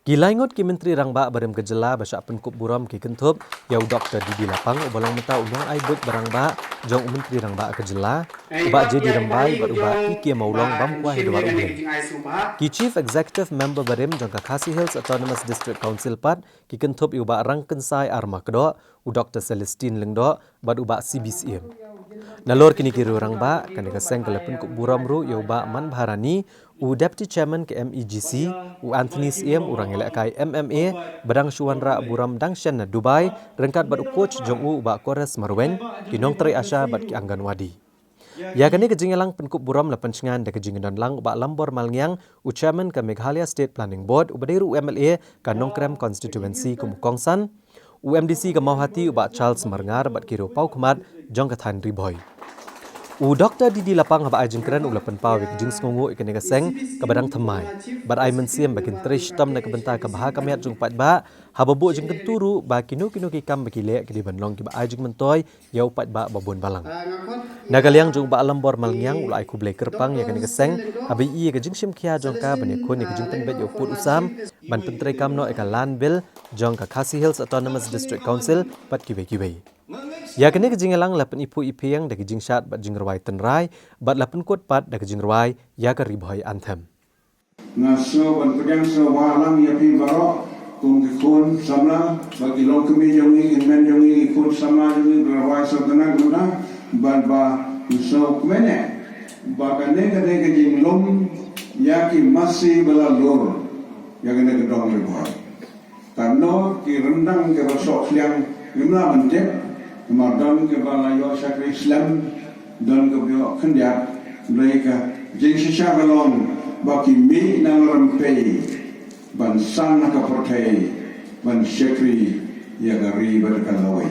Gilaingot ki Menteri Rangba barem kejela basyak penkup buram ki kentup yau Dr. Didi Lapang ubalang meta unyong aibut barangba jong Menteri Rangba kejela ubak je dirembai baruba iki maulong bamkuah hidwar ubleng. Ki Chief Executive Member barem jong ka Khasi Hills Autonomous District Council pat ki kentup ubak rangkensai arma kedo u Dr. Celestine Lengdo bat ubak CBCM. Nalor kini kiri Rangba kan keseng ke penkup buram ru yau ubak Man Bharani u Deputy Chairman ke MEGC u Anthony Siem urang elak kai MMA badang Syuanra buram dangshan na Dubai rengkat bat coach jong u ba Kores Marwen kinong Tri Asha bat ki Angganwadi. Ya kini kejingelang penkup buram lapan cengan da kejingedan lang ba Lambor Malngiang u Chairman ke Meghalaya State Planning Board u badiru MLA ka Nongkrem Constituency ke Mukongsan u MDC ke Mauhati u ba Charles Marngar bat kiro Pau Kmat jong ka Than Riboy. U Dr. Didi Lapang haba ajeng keren ulapan pau wik jing skungu ikan negaseng kabadang temai. Bad ai mensiam bakin trish tam na kabenta kabaha kamiat jung pat ba haba bu jeng kenturu ba kinu ki kam bakile ki banlong ki ba ajeng mentoy yau pat ba babun balang. Nagaliang jung ba Lambor Malngiang ulai kublai kerpang ya kan negaseng haba i ka jing sim kia jong ka bane kun ya jing tenbet yau put usam ban pentrai kamno eka land bill jong ka Khasi Hills Autonomous District Council pat kiwe. Ya kini kejingelang lapan ipu yang da kejing syat bat jingrawai tenrai bat lapan kuat pat da kejingrawai ya ka riboy anthem. Ngaso ban pedang so walam ya pi barok kum kikun samla bagi long kemi jongi inmen jongi ikun sama jongi berawai so tenang guna ban ba so kmene ba kane kejing lom ya ki masih belalur ya kene gedong riboy. Karena ki rendang ke rasok siang gimana mencet Kemudian kepada Yosakri Islam dan kepada kendiat mereka jeng sisa balon baki mi nang rempai ban sang ka protai ban syakri ya gari berkalawai.